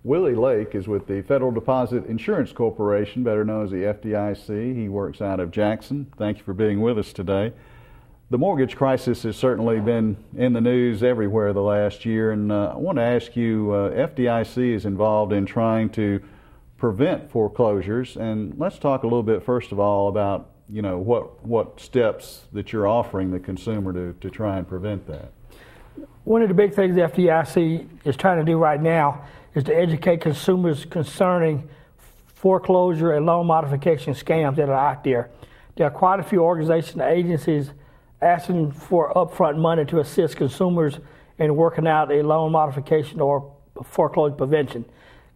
Willie Lake is with the Federal Deposit Insurance Corporation, better known as the FDIC. He works out of Jackson. Thank you for being with us today. The mortgage crisis has certainly been in the news everywhere the last year, and I want to ask you, FDIC is involved in trying to prevent foreclosures, and let's talk a little bit first of all about what steps that you're offering the consumer to try and prevent that. One of the big things the FDIC is trying to do right now is to educate consumers concerning foreclosure and loan modification scams that are out there. There are quite a few organizations and agencies asking for upfront money to assist consumers in working out a loan modification or foreclosure prevention.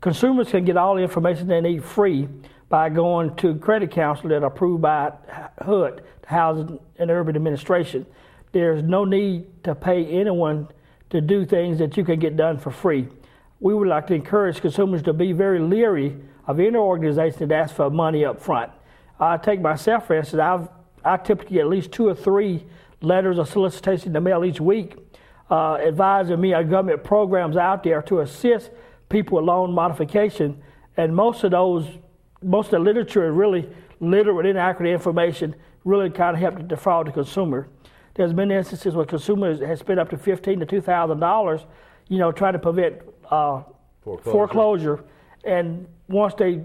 Consumers can get all the information they need free by going to credit counselors that are approved by HUD, the Housing and Urban Administration. There's no need to pay anyone to do things that you can get done for free. We would like to encourage consumers to be very leery of any organization that asks for money up front. I take myself, for instance, I typically get at least 2 or 3 letters of solicitation in the mail each week advising me of government programs out there to assist people with loan modification. And most of the literature is really littered with inaccurate information, really kind of help to defraud the consumer. There's been instances where consumers have spent up to $1,500 to $2,000, trying to prevent foreclosure. And once they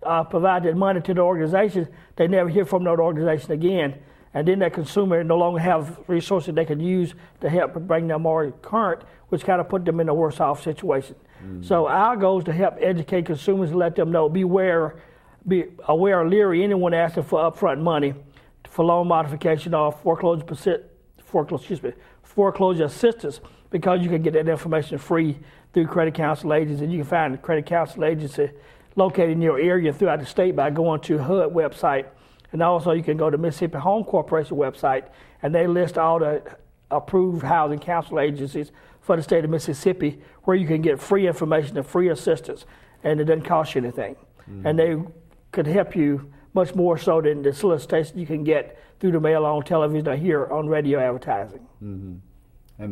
provide that money to the organization, they never hear from that organization again. And then that consumer no longer have resources they can use to help bring them more current, which kind of put them in a worse off situation. So our goal is to help educate consumers and let them know, be aware, leery anyone asking for upfront money for loan modification or foreclosure assistance, because you can get that information free through credit counsel agents, and you can find a credit counsel agency located in your area throughout the state by going to HUD website. And also you can go to Mississippi Home Corporation website, and they list all the approved housing counsel agencies for the state of Mississippi where you can get free information and free assistance, and it doesn't cost you anything. And they could help you much more so than the solicitation you can get through the mail, on television, or here on radio advertising. And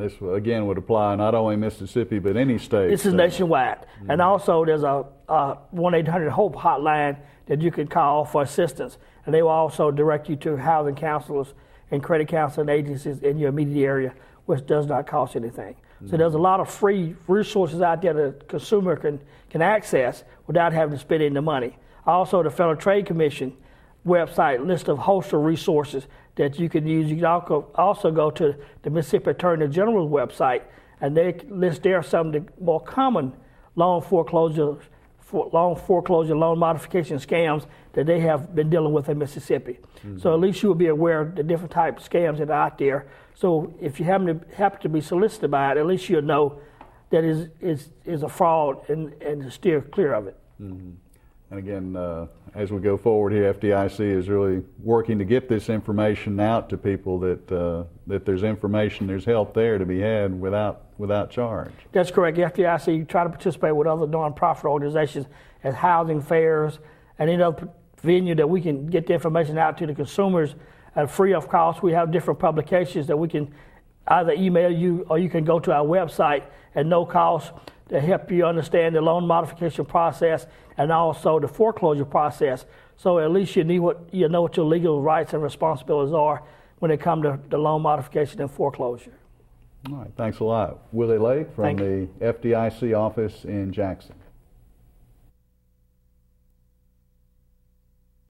this, again, would apply not only Mississippi, but any state. This is nationwide. And also there's a 1-800-HOPE hotline that you can call for assistance. And they will also direct you to housing counselors and credit counseling agencies in your immediate area, which does not cost anything. So there's a lot of free resources out there that a consumer can access without having to spend any money. Also, the Federal Trade Commission website lists a host of resources that you can use. You can also go to the Mississippi Attorney General's website, and they list there some of the more common loan foreclosure, loan modification scams that they have been dealing with in Mississippi. So at least you will be aware of the different types of scams that are out there. So if you happen to be solicited by it, at least you'll know that is a fraud and steer clear of it. And again, as we go forward here, FDIC is really working to get this information out to people that there's information, there's help there to be had without charge. That's correct. FDIC try to participate with other nonprofit organizations at housing fairs and any other venue that we can get the information out to the consumers at free of cost. We have different publications that we can either email you, or you can go to our website at no cost to help you understand the loan modification process and also the foreclosure process. So at least you know what your legal rights and responsibilities are when it comes to the loan modification and foreclosure. All right, thanks a lot. Willie Lake from the FDIC office in Jackson.